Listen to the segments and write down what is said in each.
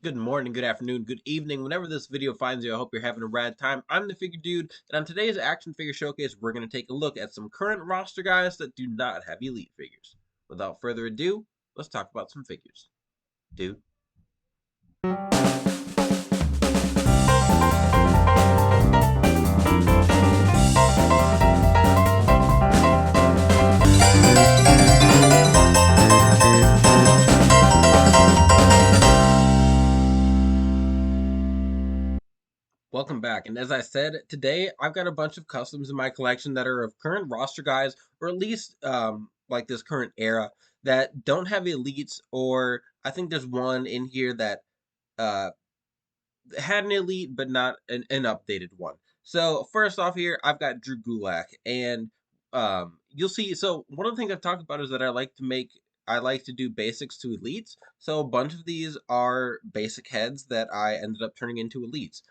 Good morning, good afternoon, good evening. Whenever this video finds you, I hope you're having a rad time. I'm the Figure Dude, and on today's Action Figure Showcase, we're going to take a look at some current roster guys that do not have elite figures. Without further ado, let's talk about some figures. Dude. Welcome back. And as I said, today I've got a bunch of customs in my collection that are of current roster guys, or at least like this current era, that don't have elites, or I think there's one in here that uh had an elite, but not an updated one. So first off here, I've got Drew Gulag, and you'll see. So one of the things I've talked about is that I like to do basics to elites. So a bunch of these are basic heads that I ended up turning into elites.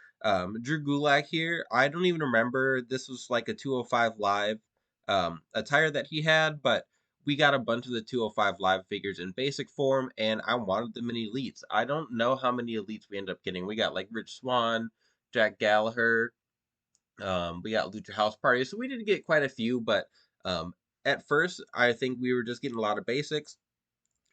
Drew Gulag here, I don't even remember. This was like a 205 live attire that he had, but we got a bunch of the 205 live figures in basic form, and I wanted them in elites. I don't know how many elites we end up getting. We got like Rich Swann, Jack Gallagher, we got Lucha House Party, so we did get quite a few, but um, at first I think we were just getting a lot of basics.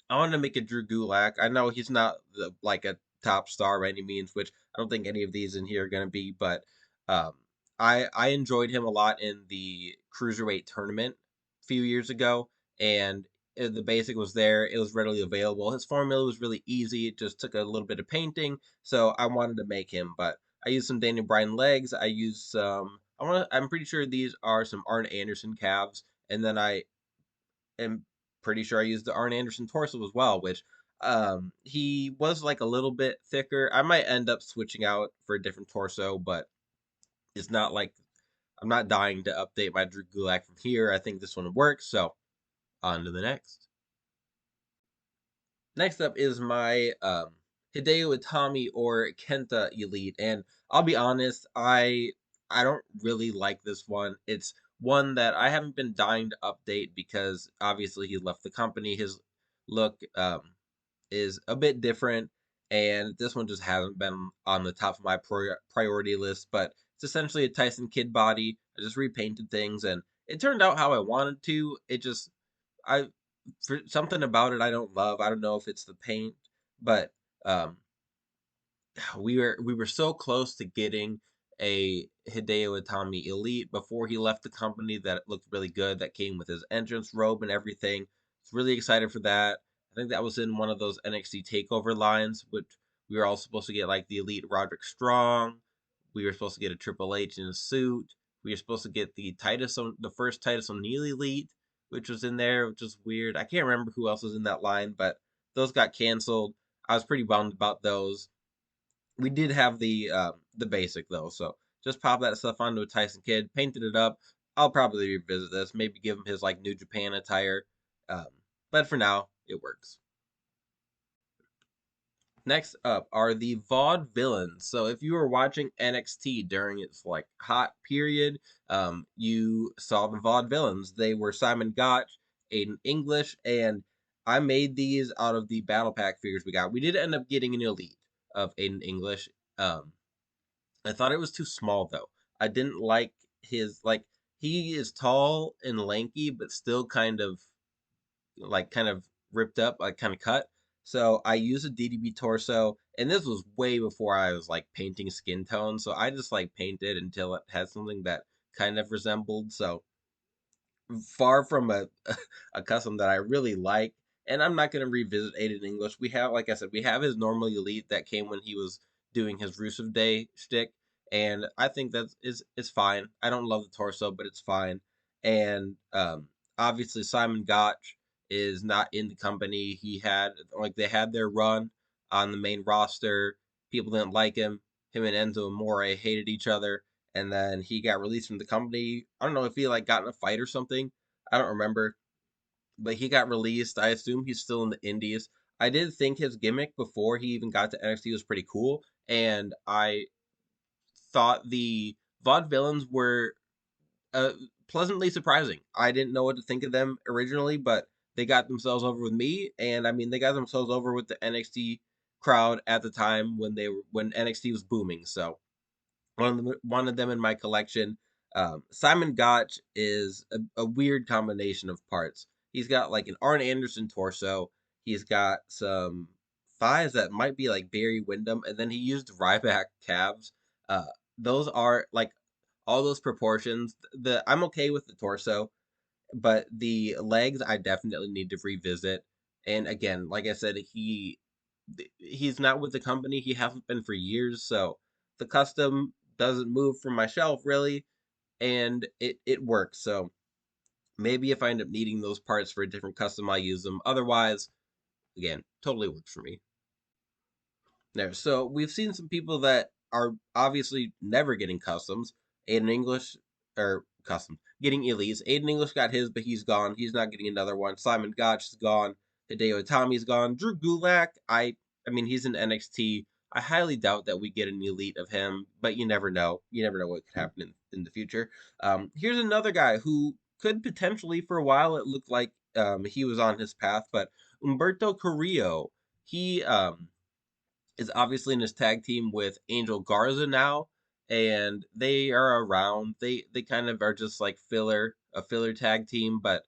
I wanted to make a Drew Gulak. I know he's not like a top star by any means, which I don't think any of these in here are going to be, but um, I enjoyed him a lot in the cruiserweight tournament a few years ago, and the basic was there. It was readily available. His formula was really easy. It just took a little bit of painting, so I wanted to make him. But I used some Daniel Bryan legs. I used some. I'm pretty sure these are some Arn Anderson calves, and then I am pretty sure I used the Arn Anderson torso as well, which he was like a little bit thicker. I might end up switching out for a different torso, but it's not like I'm not dying to update my Drew Gulak from here. I think this one works, so on to the next. Next up is my Hideo Itami or Kenta Elite, and I'll be honest, I don't really like this one. It's one that I haven't been dying to update because obviously he left the company. His look is a bit different, and this one just hasn't been on the top of my priority list. But it's essentially a Tyson Kidd body. I just repainted things, and it turned out how I wanted to. It just I for something about it I don't love. I don't know if it's the paint, but um we were so close to getting a Hideo Itami Elite before he left the company that it looked really good. That came with his entrance robe and everything. Was really excited for that. I think that was in one of those NXT Takeover lines, which we were all supposed to get like the Elite Roderick Strong. We were supposed to get a Triple H in a suit. We were supposed to get the first Titus O'Neil Elite, which was in there, which is weird. I can't remember who else was in that line, but those got canceled. I was pretty bummed about those. We did have the basic though, so just pop that stuff onto a Tyson Kidd, painted it up. I'll probably revisit this, maybe give him his like New Japan attire, um, but for now it works. Next up are the Vaude villains. So if you were watching NXT during its like hot period, you saw the Vaude villains. They were Simon Gotch, Aiden English, and I made these out of the battle pack figures we got. We did end up getting an elite of Aiden English. Um, I thought it was too small though. I didn't like his like he is tall and lanky, but still kind of ripped up, like kind of cut. So I used a DDB torso, and this was way before I was like painting skin tone. So I just like painted until it had something that kind of resembled. So far from a custom that I really like. And I'm not going to revisit Aiden English. We have, like I said, we have his normal elite that came when he was doing his Rusev Day shtick, and I think that is it's fine. I don't love the torso, but it's fine. And obviously Simon Gotch is not in the company. He had like they had their run on the main roster. People didn't like him. Him and Enzo Amore hated each other, and then he got released from the company. I don't know if he like got in a fight or something. I don't remember, but he got released. I assume he's still in the Indies. I did think his gimmick before he even got to NXT was pretty cool, and I thought the Vaudevillains were uh, pleasantly surprising. I didn't know what to think of them originally, but they got themselves over with me, and I mean they got themselves over with the NXT crowd at the time when when NXT was booming. So one of them in my collection. Simon Gotch is a weird combination of parts. He's got like an Arn Anderson torso. He's got some thighs that might be like Barry Windham, and then he used Ryback calves. Uh, those are like all those proportions. The I'm okay with the torso, but the legs I definitely need to revisit. And again, like I said, he's not with the company. He hasn't been for years, so the custom doesn't move from my shelf really, and it works. So maybe if I end up needing those parts for a different custom, I use them. Otherwise, again, totally works for me. There. So we've seen some people that are obviously never getting customs. Aiden English or customs getting elites. Aiden English got his, but he's gone. He's not getting another one. Simon Gotch is gone. Hideo Itami's gone. Drew Gulak, I mean he's in NXT. I highly doubt that we get an elite of him, but you never know. You never know what could happen in the future. Here's another guy who could potentially, for a while, it looked like he was on his path, but Umberto Carrillo, he is obviously in his tag team with Angel Garza now, and they are around. They kind of are just like a filler tag team, but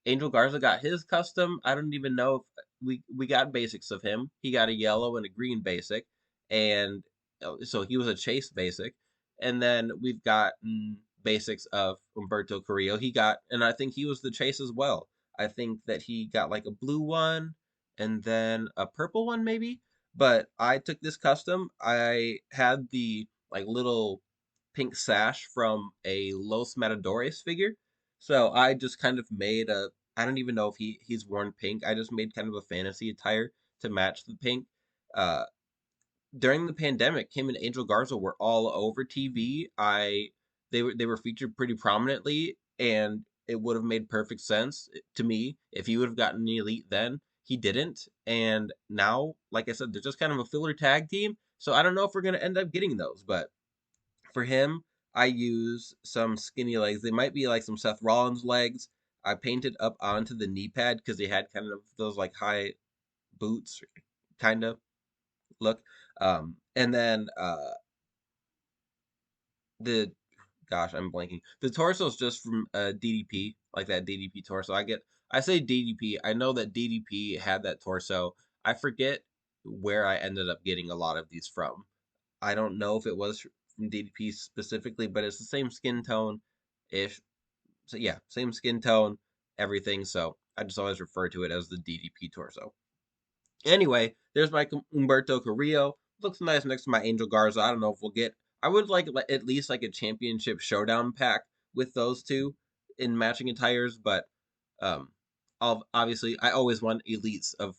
Angel Garza got his custom. I don't even know if we got basics of him. He got a yellow and a green basic, and so he was a chase basic. And then we've got basics of Umberto Carrillo. He got, and I think he was the chase as well. I think that he got like a blue one and then a purple one maybe. But I took this custom. I had the like little pink sash from a Los Matadores figure. So I just kind of made a I don't even know if he's worn pink. I just made kind of a fantasy attire to match the pink. Uh During the pandemic, him and Angel Garza were all over TV. They were featured pretty prominently, and it would have made perfect sense to me if he would have gotten the elite then. He didn't, and now, like I said, they're just kind of a filler tag team. So I don't know if we're gonna end up getting those, but for him, I use some skinny legs. They might be like some Seth Rollins legs. I painted up onto the knee pad because he had kind of those like high boots kind of look. And then the gosh, I'm blanking. The torso is just from DDP, like that DDP torso. I say DDP. I know that DDP had that torso. I forget where I ended up getting a lot of these from. I don't know if it was from DDP specifically, but it's the same skin tone ish. So yeah, same skin tone, everything. So I just always refer to it as the DDP torso. Anyway, there's my Umberto Carrillo. Looks nice next to my Angel Garza. I don't know if we'll get. I would like at least like a championship showdown pack with those two in matching attires, but um, obviously I always want elites of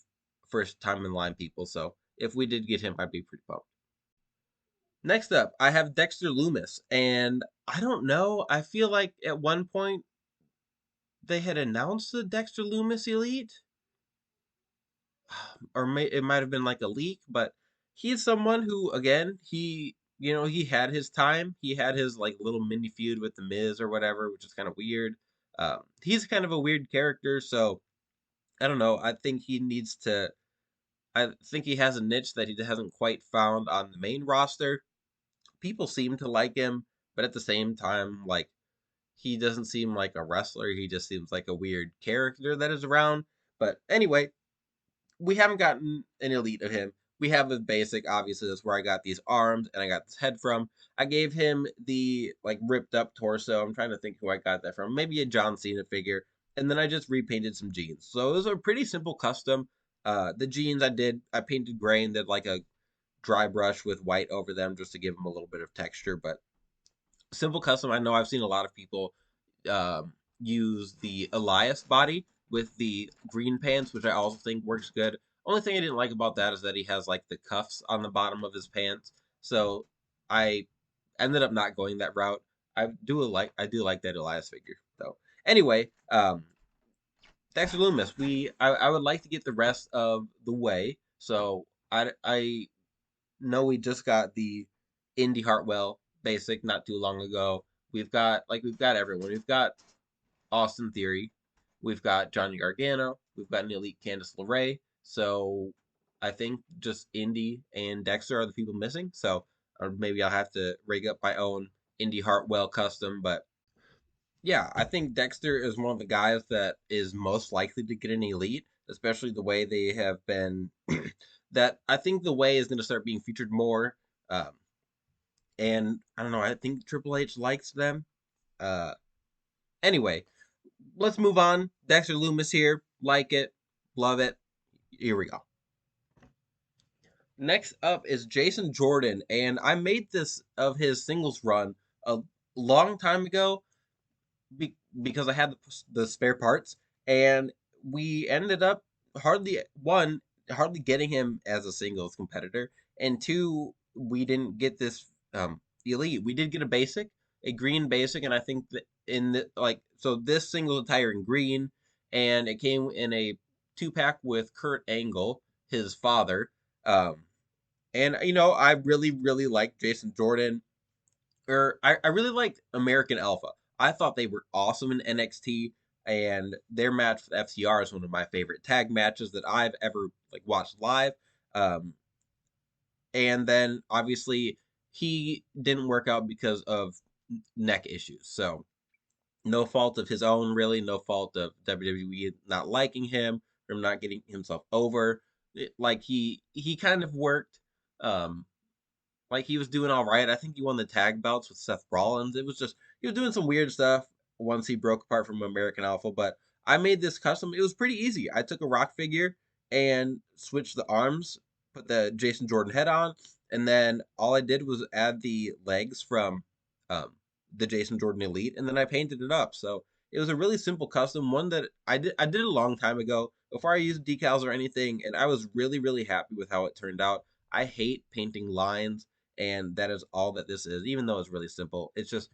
first time in line people. So if we did get him, I'd be pretty pumped. Next up, I have Dexter Loomis, and I don't know. I feel like at one point they had announced the Dexter Loomis Elite, or it might have been like a leak, but he's someone who, again, he had his time. He had his like little mini feud with the Miz or whatever, which is kind of weird. He's kind of a weird character, so I don't know. I think he has a niche that he hasn't quite found on the main roster. People seem to like him, but at the same time, like he doesn't seem like a wrestler. He just seems like a weird character that is around. But anyway, we haven't gotten an elite of him. We have a basic, obviously, that's where I got these arms and I got this head from. I gave him the like ripped up torso. I'm trying to think who I got that from. Maybe a John Cena figure. And then I just repainted some jeans. So it was a pretty simple custom. The jeans I painted gray and did like a dry brush with white over them just to give them a little bit of texture. But simple custom. I know I've seen a lot of people use the Elias body with the green pants, which I also think works good. Only thing I didn't like about that is that he has like the cuffs on the bottom of his pants. So I ended up not going that route. I do like that Elias figure though. Anyway, Dexter Loomis, I would like to get the rest of the way. So I know we just got the Indy Hartwell basic not too long ago. We've got everyone. We've got Austin Theory. We've got Johnny Gargano. We've got an elite Candice LeRae. So I think just Indy and Dexter are the people missing. So or maybe I'll have to rig up my own Indy Hartwell custom. But yeah, I think Dexter is one of the guys that is most likely to get an elite, especially the way they have been. That I think the way is going to start being featured more. Um, and I don't know. I think Triple H likes them. Uh, anyway, let's move on. Dexter Loomis here. Like it, love it. Here we go. Next up is Jason Jordan, and I made this of his singles run a long time ago because I had the spare parts, and we ended up hardly one hardly getting him as a singles competitor, and two we didn't get this elite. We did get a green basic, and I think that in the like so this singles attire in green, and it came in a 2-pack with Kurt Angle, his father. Um, and I really liked Jason Jordan, or I really liked American Alpha. I thought they were awesome in NXT, and their match with FCR is one of my favorite tag matches that I've ever like watched live. Um, and then obviously he didn't work out because of neck issues. So no fault of his own, really. No fault of WWE not liking him, from not getting himself over. Like he kind of worked. Like he was doing all right. I think he won the tag belts with Seth Rollins. It was just he was doing some weird stuff once he broke apart from American Alpha. But I made this custom. It was pretty easy. I took a rock figure and switched the arms, put the Jason Jordan head on, and then all I did was add the legs from um, the Jason Jordan Elite, and then I painted it up. So it was a really simple custom, one that I did a long time ago before I used decals or anything, and I was really happy with how it turned out. I hate painting lines, and that is all that this is. Even though it's really simple, it's just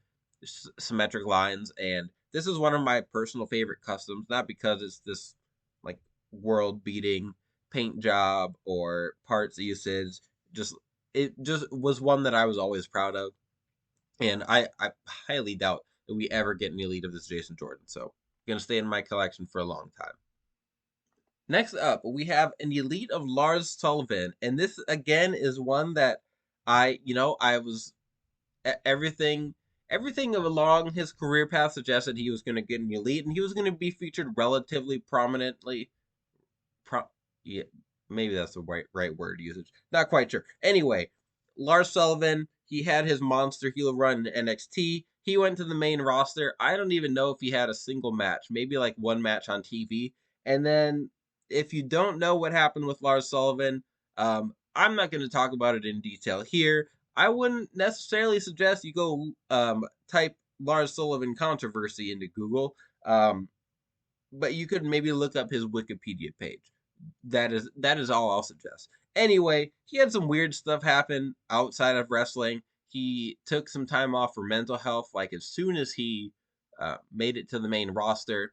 symmetric lines, and this is one of my personal favorite customs, not because it's this like world beating paint job or parts usage. Just it just was one that I was always proud of, and I highly doubt that we ever get an elite of this Jason Jordan. So gonna stay in my collection for a long time. Next up, we have an elite of Lars Sullivan, and this again is one that I was everything along his career path suggested he was going to get an elite, and he was going to be featured relatively prominently. Pro, yeah, maybe that's the right word usage. Not quite sure. Anyway, Lars Sullivan, he had his monster heel run in NXT. He went to the main roster. I don't even know if he had a single match, maybe like one match on TV. And then, if you don't know what happened with Lars Sullivan, I'm not going to talk about it in detail here. I wouldn't necessarily suggest you go type Lars Sullivan controversy into Google. But you could maybe look up his Wikipedia page. That is all I'll suggest. Anyway, he had some weird stuff happen outside of wrestling. He took some time off for mental health, like as soon as he made it to the main roster,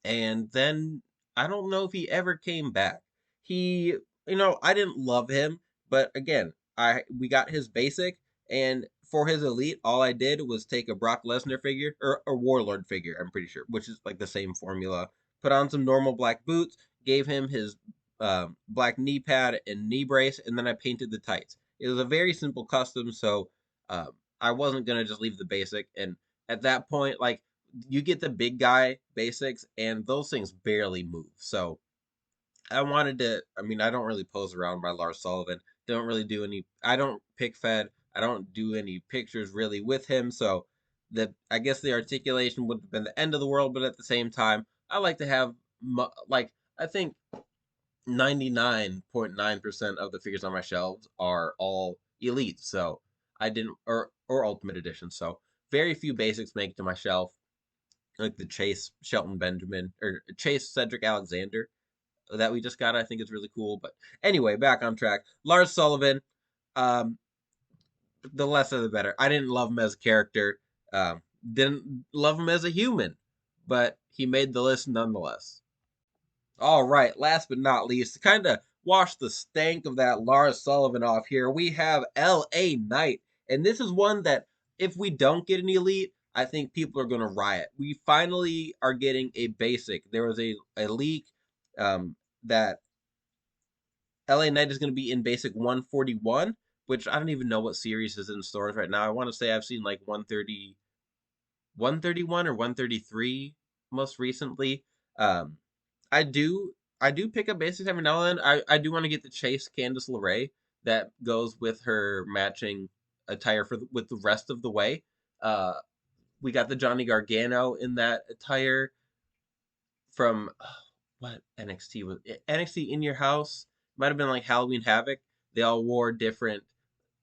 and then I don't know if he ever came back. He, I didn't love him, but again, I we got his basic, and for his elite, all I did was take a Brock Lesnar figure or a Warlord figure, I'm pretty sure, which is like the same formula. Put on some normal black boots, gave him his black knee pad and knee brace, and then I painted the tights. It was a very simple custom, so um, I wasn't gonna just leave the basic. And at that point, like you get the big guy basics, and those things barely move. So I wanted to. I mean, I don't really pose around by Lars Sullivan. Don't really do any. I don't pick fed. I don't do any pictures really with him. So I guess the articulation would have been the end of the world. But at the same time, I like to have like I think 99.9% of the figures on my shelves are all elite. So I didn't or ultimate edition. So very few basics make it to my shelf, like the Chase Shelton Benjamin or Chase Cedric Alexander that we just got. I think is really cool. But anyway, back on track. Lars Sullivan, um, the lesser the better. I didn't love him as a character. Didn't love him as a human, but he made the list nonetheless. All right, last but not least, to kind of wash the stank of that Lars Sullivan off here, we have LA Knight. And this is one that if we don't get an elite, I think people are going to riot. We finally are getting a basic. There was a leak that LA Knight is going to be in basic 141, which I don't even know what series is in stores right now. I want to say I've seen like 130, 131 or 133 most recently. Um, I do I do pick up basics every now and then. I do want to get the Chase Candice LeRae that goes with her matching attire with the rest of the way. Uh, we got the Johnny Gargano in that attire from what NXT was NXT in Your House. Might have been like Halloween Havoc. They all wore different,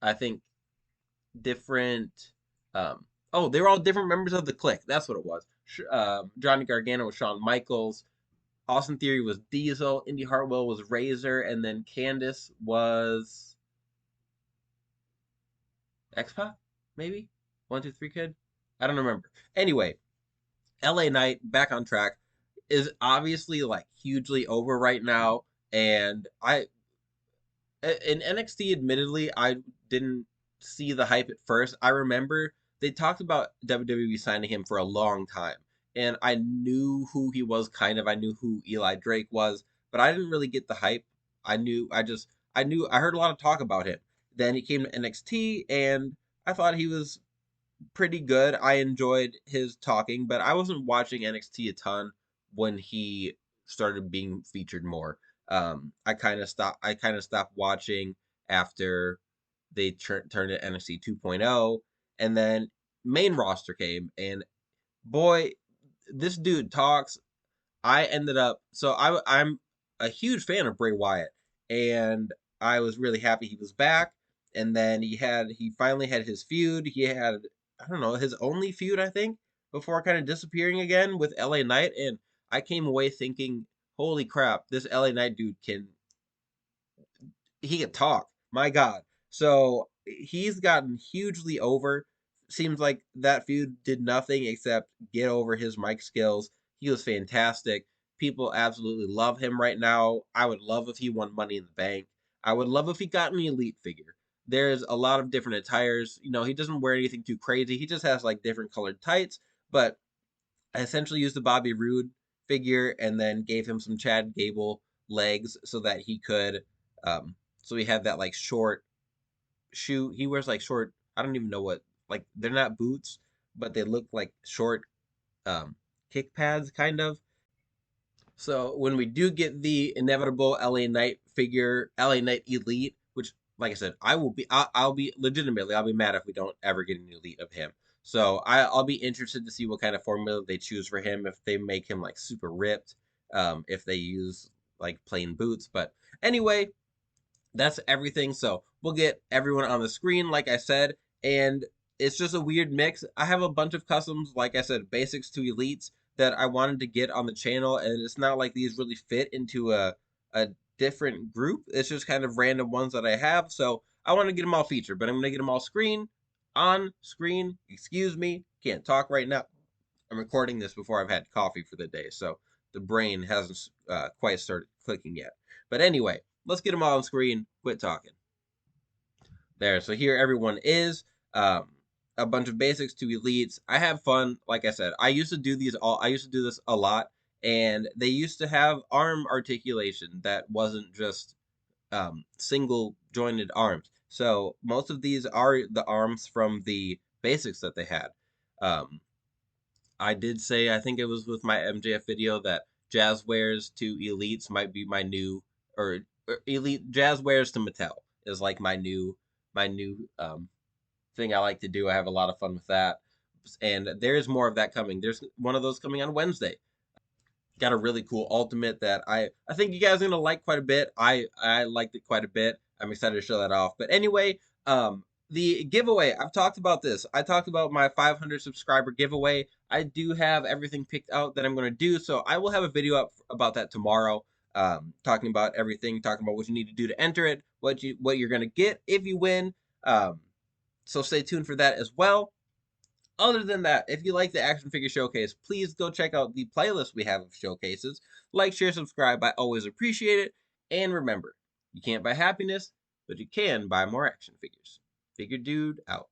I think, different. Um, oh, they were all different members of the Clique. That's what it was. Johnny Gargano was Shawn Michaels. Austin Theory was Diesel. Indy Hartwell was Razor, and then Candice was X Pac, maybe 1, 2, 3 Kid. I don't remember. Anyway, LA Knight back on track is obviously like hugely over right now, and I in NXT, admittedly, I didn't see the hype at first. I remember they talked about WWE signing him for a long time, and I knew who he was kind of. I knew who Eli Drake was, but I didn't really get the hype. I knew, I heard a lot of talk about him. Then he came to NXT, and I thought he was pretty good. I enjoyed his talking, but I wasn't watching NXT a ton when he started being featured more. I kind of stopped. I kind of stopped watching after they turned to NXT 2.0, and then main roster came, and boy, this dude talks. I ended up I'm a huge fan of Bray Wyatt, and I was really happy he was back. And then he finally had his feud. He had, I don't know, his only feud, I think, before kind of disappearing again with LA Knight. And I came away thinking, holy crap, this LA Knight dude he can talk. My God. So he's gotten hugely over. Seems like that feud did nothing except get over his mic skills. He was fantastic. People absolutely love him right now. I would love if he won Money in the Bank. I would love if he got an elite figure. There's a lot of different attires. You know, he doesn't wear anything too crazy. He just has like different colored tights. But I essentially used the Bobby Roode figure and then gave him some Chad Gable legs so that he could so he had that like short shoe. He wears like short, I don't even know what, like they're not boots, but they look like short um kick pads kind of. So when we do get the inevitable LA Knight figure, LA Knight Elite, which like I said, I'll be legitimately I'll be mad if we don't ever get an Elite of him. So I'll be interested to see what kind of formula they choose for him. If they make him like super ripped, if they use like plain boots. But anyway, that's everything. So we'll get everyone on the screen, like I said, and it's just a weird mix. I have a bunch of customs, like I said, basics to elites that I wanted to get on the channel, and it's not like these really fit into a different group. It's just kind of random ones that I have. So I want to get them all featured, but I'm gonna get them all on screen. Excuse me, can't talk right now. I'm recording this before I've had coffee for the day, so the brain hasn't quite started clicking yet. But anyway, let's get them all on screen. Quit talking. There. So here everyone is. Um, a bunch of basics to elites. I have fun. Like I said, I used to do these all. I used to do this a lot, and they used to have arm articulation that wasn't just single jointed arms. So most of these are the arms from the basics that they had. Um, I did say, I think it was with my MJF video, that Jazz Wares to Elites might be my new, or Elite Jazz Wares to Mattel is like my new thing I like to do. I have a lot of fun with that, and there's more of that coming. There's one of those coming on Wednesday. Got a really cool ultimate that I think you guys are gonna like quite a bit. I liked it quite a bit. I'm excited to show that off. But anyway, the giveaway, I've talked about this. I talked about my 500 subscriber giveaway. I do have everything picked out that I'm going to do, so I will have a video up about that tomorrow, talking about everything, talking about what you need to do to enter it, what you're going to get if you win. So stay tuned for that as well. Other than that, if you like the action figure showcase, please go check out the playlist we have of showcases. Like, share, subscribe. I always appreciate it. And remember, you can't buy happiness, but you can buy more action figures. Figure Dude out.